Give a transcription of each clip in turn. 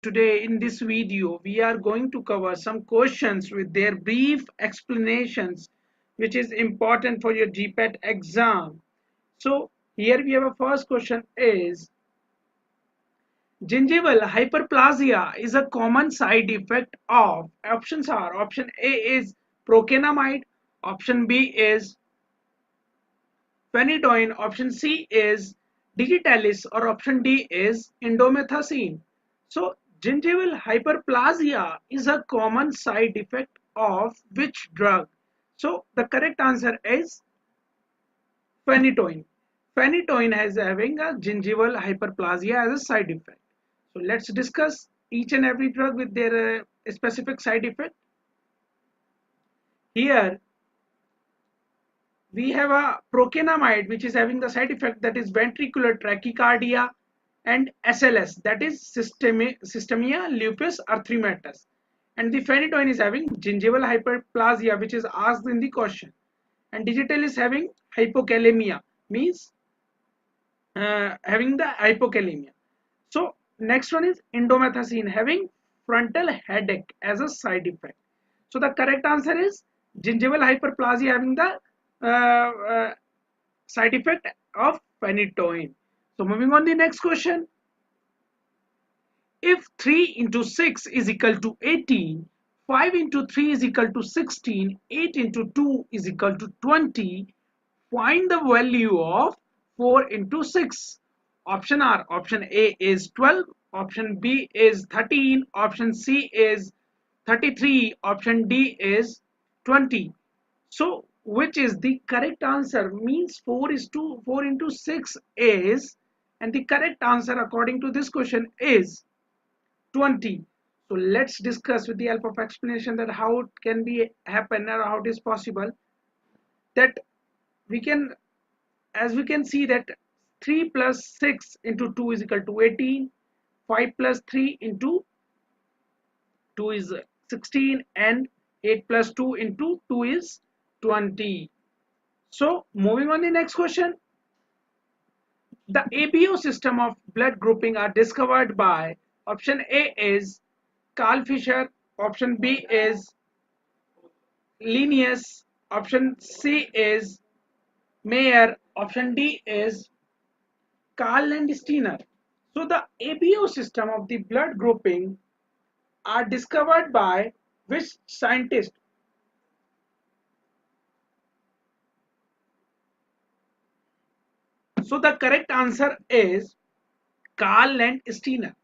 today in this video we are going to cover some questions with their brief explanations which is important for your GPAT exam. So here we have a first question is gingival hyperplasia is a common side effect of options are option A is procainamide, option B is phenytoin, option C is digitalis, or option D is indomethacin. So gingival hyperplasia is a common side effect of which drug? So the correct answer is phenytoin. Phenytoin is having a gingival hyperplasia as a side effect. So let's discuss each and every drug with their specific side effect. Here we have a procainamide which is having the side effect that is ventricular tachycardia and SLS, that is systemia lupus erythematosus, and the phenytoin is having gingival hyperplasia which is asked in the question, and digital is having hypokalemia, means having the hypokalemia. So next one is indomethacin having frontal headache as a side effect. So the correct answer is gingival hyperplasia having the side effect of phenytoin. So moving on the next question. If 3 into 6 is equal to 18, 5 into 3 is equal to 16, 8 into 2 is equal to 20, find the value of 4 into 6. Option R, option A is 12, option B is 13, option C is 33, option D is 20. So which is the correct answer? Means 4 into 6 is, and the correct answer according to this question is 20. So let's discuss with the help of explanation that how it can be happen or how it is possible. That we can, as we can see that 3 plus 6 into 2 is equal to 18, 5 plus 3 into 2 is 16, and 8 plus 2 into 2 is 20. So moving on the next question. The ABO system of blood grouping are discovered by option A is Carl Fisher, option B is Linnaeus, option C is Mayer, option D is Carl Landsteiner. So the ABO system of the blood grouping are discovered by which scientist? So the correct answer is Carl Landsteiner.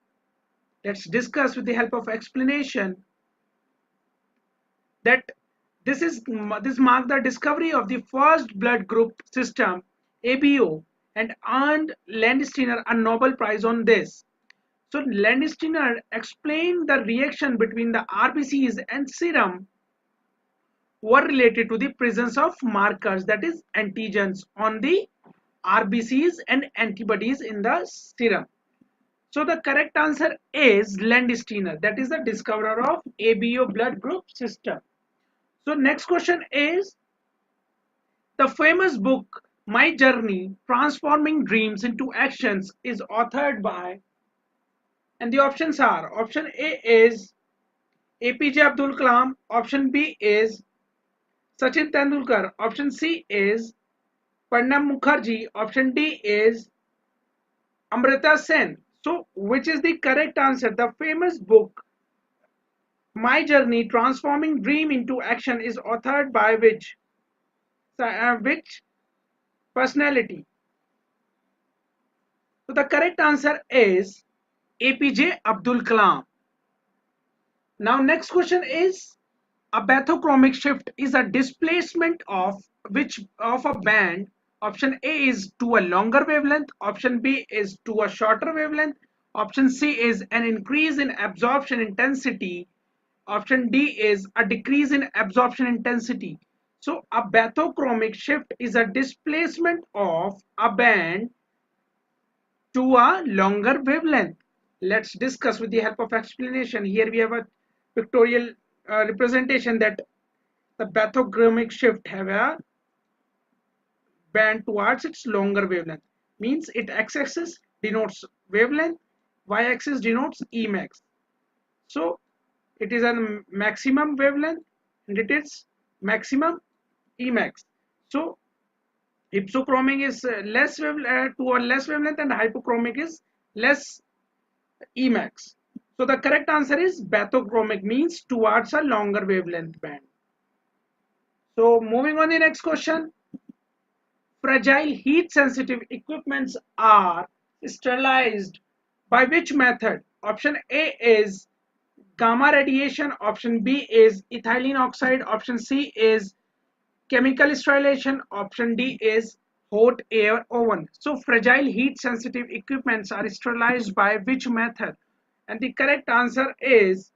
Let's discuss with the help of explanation that this marked the discovery of the first blood group system ABO and earned Landsteiner a Nobel Prize on this. So Landsteiner explained the reaction between the RBCs and serum were related to the presence of markers, that is antigens, on the RBCs and antibodies in the serum. So the correct answer is Landsteiner, that is the discoverer of ABO blood group system. So next question is the famous book My Journey Transforming Dreams into Actions is authored by, and the options are option A is APJ Abdul Kalam, option B is Sachin Tendulkar, option C is Pranab Mukherjee, option D is Amrita Sen. So which is the correct answer? The famous book My Journey Transforming Dream into Action is authored by which personality? So the correct answer is APJ Abdul Kalam. Now next question is a bathochromic shift is a displacement of which of a band. Option A is to a longer wavelength, option B is to a shorter wavelength, option C is an increase in absorption intensity, option D is a decrease in absorption intensity. So a bathochromic shift is a displacement of a band to a longer wavelength. Let's discuss with the help of explanation. Here we have a pictorial representation that the bathochromic shift have a band towards its longer wavelength. Means it x-axis denotes wavelength, y-axis denotes Emax. So it is a maximum wavelength and it is maximum Emax. So hypsochromic is less toward less wavelength and hypochromic is less Emax. So the correct answer is bathochromic, means towards a longer wavelength band. So moving on the next question. Fragile heat sensitive equipments are sterilized by which method? Option A is gamma radiation, option B is ethylene oxide, option C is chemical sterilization, option D is hot air oven. So fragile heat sensitive equipments are sterilized by which method? And the correct answer is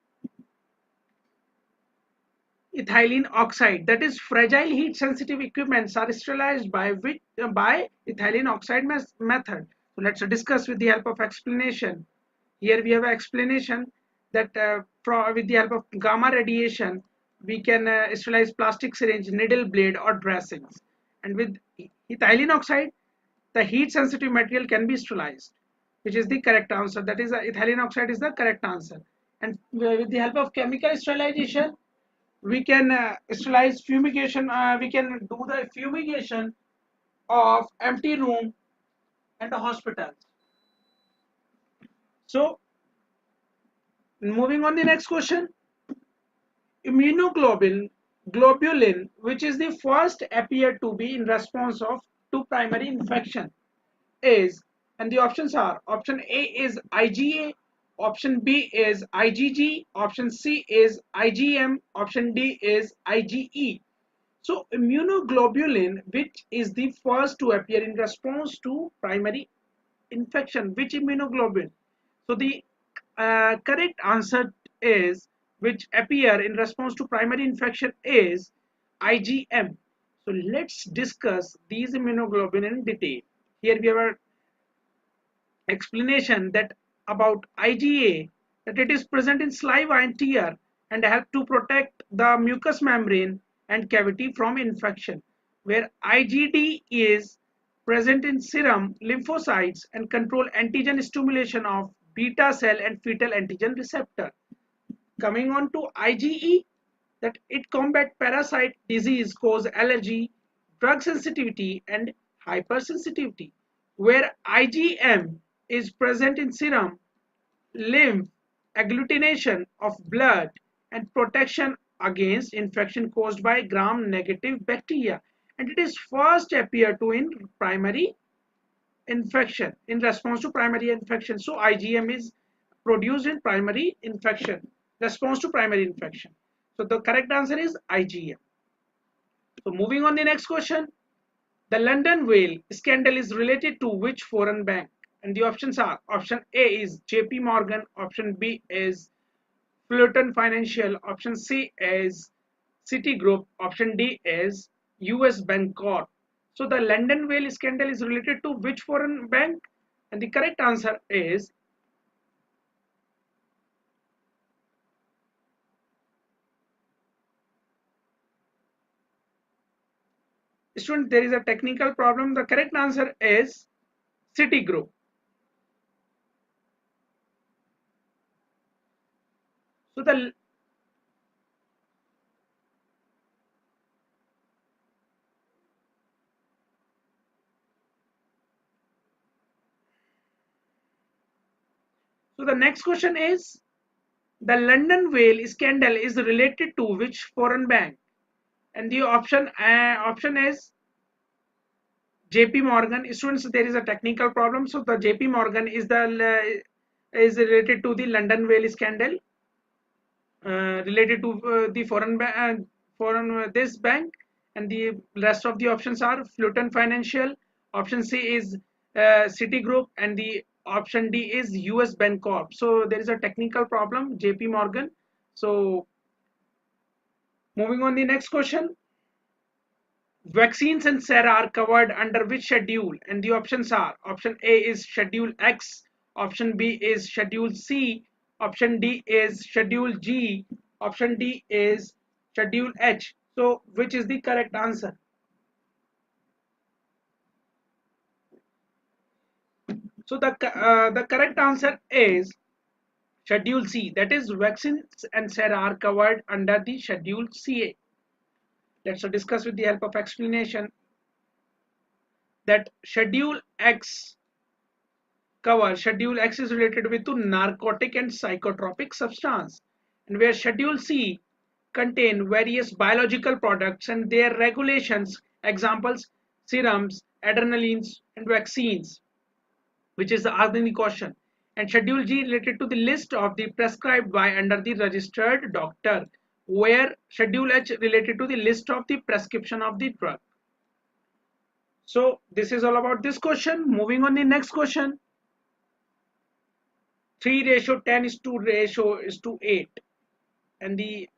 ethylene oxide. That is, fragile heat sensitive equipments are sterilized by ethylene oxide method. So let's discuss with the help of explanation. Here we have an explanation that with the help of gamma radiation we can sterilize plastic syringe, needle blade or dressings, and with ethylene oxide the heat sensitive material can be sterilized, which is the correct answer. That is, ethylene oxide is the correct answer. And with the help of chemical sterilization we can sterilize fumigation, we can do the fumigation of empty room and the hospitals. So moving on the next question. Immunoglobulin, which is the first appear to be in response of to primary infection, is, and the options are, option A is IgA, option B is IgG, option C is IgM, option D is IgE. So immunoglobulin, which is the first to appear in response to primary infection, which immunoglobulin? So the correct answer is, which appear in response to primary infection, is IgM. So let's discuss these immunoglobulin in detail. Here we have a explanation that about IgA, that it is present in saliva and tear and help to protect the mucous membrane and cavity from infection, where IgD is present in serum lymphocytes and control antigen stimulation of beta cell and fetal antigen receptor. Coming on to IgE, that it combat parasite, disease, cause allergy, drug sensitivity and hypersensitivity, where IgM is present in serum, lymph, agglutination of blood and protection against infection caused by gram-negative bacteria, and it is first appear to in primary infection, in response to primary infection. So IgM is produced in primary infection, response to primary infection. So the correct answer is IgM. So moving on the next question. The London whale scandal is related to which foreign bank? And the options are, option A is JP Morgan, option B is Fulton Financial, option C is Citigroup, option D is US Bank Corp. So the London whale scandal is related to which foreign bank? And the correct answer is, student, there is a technical problem. The correct answer is Citigroup. So the next question is, the London whale scandal is related to which foreign bank? And the option is JP Morgan. Students, there is a technical problem. So the JP Morgan is the is related to the London whale scandal, related to the foreign this bank, and the rest of the options are Fulton Financial. Option C is Citigroup, and the option D is US Bank Corp. So there is a technical problem, JP Morgan. So moving on the next question. Vaccines and sera are covered under which schedule? And the options are, option A is Schedule X, option B is Schedule C, option D is Schedule G, option D is Schedule H. So which is the correct answer? So the correct answer is Schedule C, that is vaccines and sera are covered under the Schedule CA. Let's discuss with the help of explanation that Schedule X Schedule X is related with to narcotic and psychotropic substance, and where Schedule C contain various biological products and their regulations, examples serums, adrenalines, and vaccines, which is the asking the question. And Schedule G related to the list of the prescribed by under the registered doctor, where Schedule H related to the list of the prescription of the drug. So this is all about this question. Moving on the next question. 3:10 is to 8, and the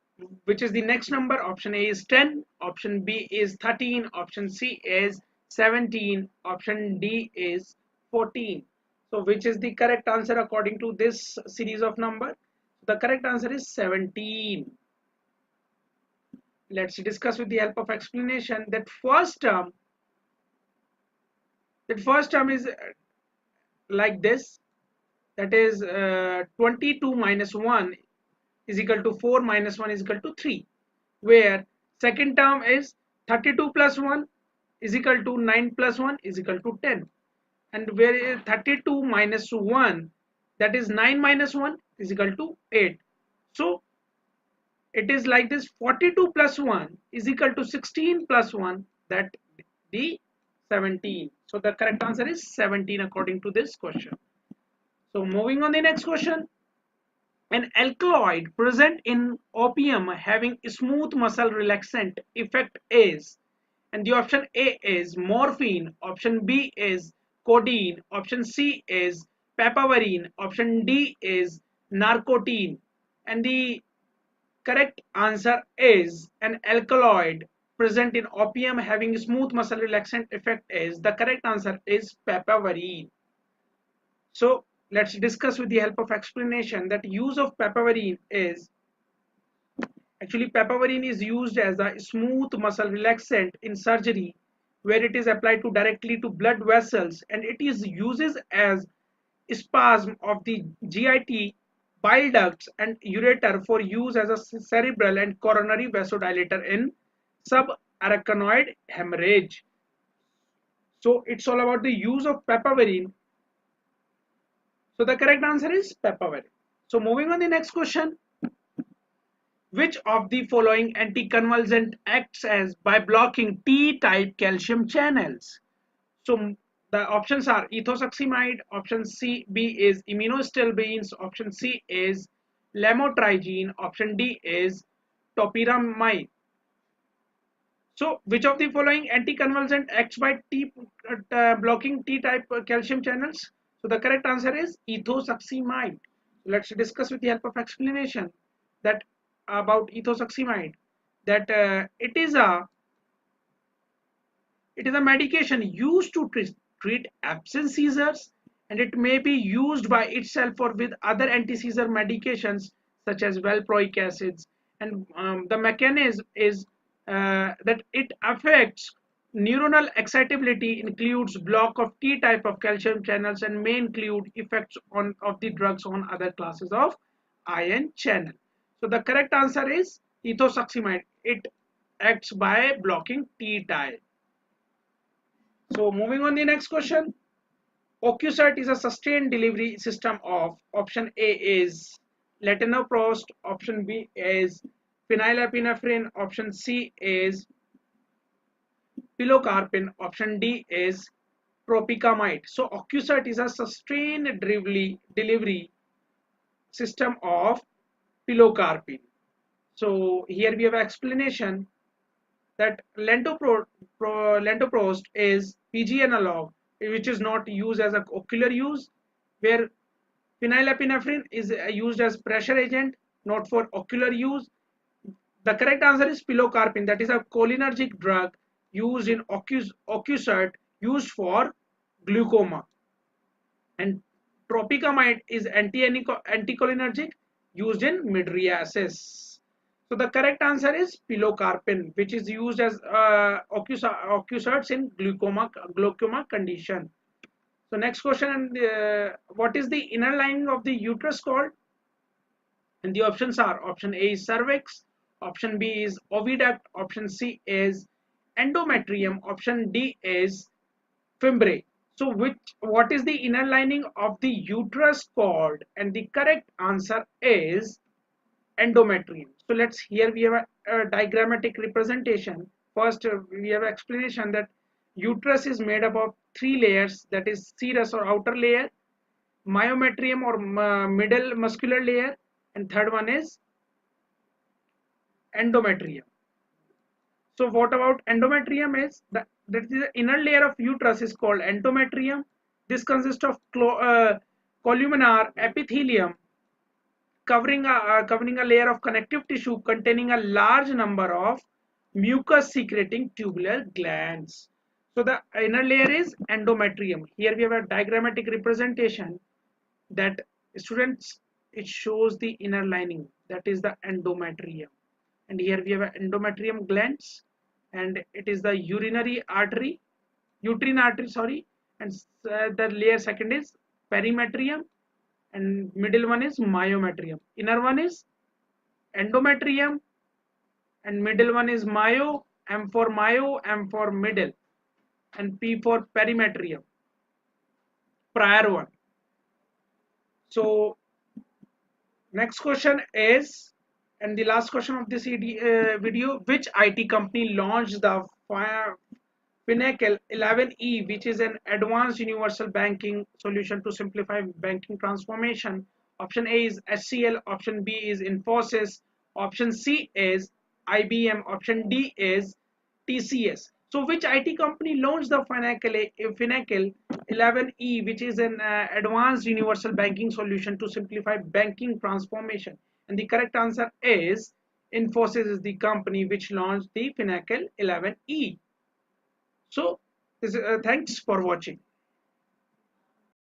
which is the next number? Option A is 10, option B is 13, option C is 17, option D is 14. So which is the correct answer according to this series of number? The correct answer is 17. Let's discuss with the help of explanation that first term is like this, that is 22 minus 1 is equal to 4 minus 1 is equal to 3, where second term is 32 plus 1 is equal to 9 plus 1 is equal to 10, and where 32 minus 1, that is 9 minus 1 is equal to 8. So it is like this, 42 plus 1 is equal to 16 plus 1, that the 17. So the correct answer is 17 according to this question. So moving on the next question. An alkaloid present in opium having smooth muscle relaxant effect is, and the option A is morphine, option B is codeine, option C is papaverine, option D is narcotine, and the correct answer is an alkaloid present in opium having smooth muscle relaxant effect is, the correct answer is papaverine. So let's discuss with the help of explanation that use of papaverine is, actually papaverine is used as a smooth muscle relaxant in surgery, where it is applied to directly to blood vessels, and it is uses as spasm of the GIT, bile ducts and ureter for use as a cerebral and coronary vasodilator in subarachnoid hemorrhage. So it's all about the use of papaverine. So the correct answer is papaverine. So moving on the next question. Which of the following anticonvulsant acts as by blocking T-type calcium channels? So the options are ethosuximide, option B is immunostilbenes, option C is lamotrigine, option D is topiramate. So which of the following anticonvulsant acts by blocking T-type calcium channels? So the correct answer is ethosuximide. Let's discuss with the help of explanation that about ethosuximide, that it is a medication used to treat absence seizures, and it may be used by itself or with other anti-seizure medications such as valproic acids, and the mechanism is that it affects neuronal excitability, includes block of T type of calcium channels, and may include effects of the drugs on other classes of ion channel. So the correct answer is ethosuximide. It acts by blocking T type. So moving on the next question. Ocusert is a sustained delivery system of, option A is latanoprost, option B is phenylephrine, option C is pilocarpine, option D is tropicamide. So Ocusert is a sustained delivery system of pilocarpine. So here we have explanation that lentoprost is PG analog, which is not used as a ocular use, where phenylephrine is used as pressure agent, not for ocular use. The correct answer is pilocarpine, that is a cholinergic drug used in Ocusert, used for glaucoma, and tropicamide is anticholinergic used in mydriasis. So the correct answer is pilocarpine, which is used as Ocuserts in glaucoma condition. So next question, what is the inner lining of the uterus called? And the options are: option A is cervix, option B is oviduct, option C is endometrium, option D is fimbriae. So what is the inner lining of the uterus called? And the correct answer is endometrium. So let's, here we have a diagrammatic representation. First we have explanation that uterus is made up of three layers, that is serous or outer layer, myometrium or middle muscular layer, and third one is endometrium. So what about endometrium is that is the inner layer of uterus is called endometrium. This consists of columnar epithelium covering a layer of connective tissue containing a large number of mucus secreting tubular glands. So the inner layer is endometrium. Here we have a diagrammatic representation that, students, it shows the inner lining, that is the endometrium. And here we have endometrium glands, and it is the uterine artery, sorry, and the layer second is perimetrium, and middle one is myometrium. Inner one is endometrium, and middle one is myo, M for middle, and P for perimetrium, prior one. So next question is, and the last question of this video, which IT company launched the Finacle 11E, which is an advanced universal banking solution to simplify banking transformation? Option A is HCL, option B is Infosys, option C is IBM, option D is TCS. So which IT company launched the Finacle 11E, which is an advanced universal banking solution to simplify banking transformation? And the correct answer is Infosys is the company which launched the Finacle 11E. So thanks for watching.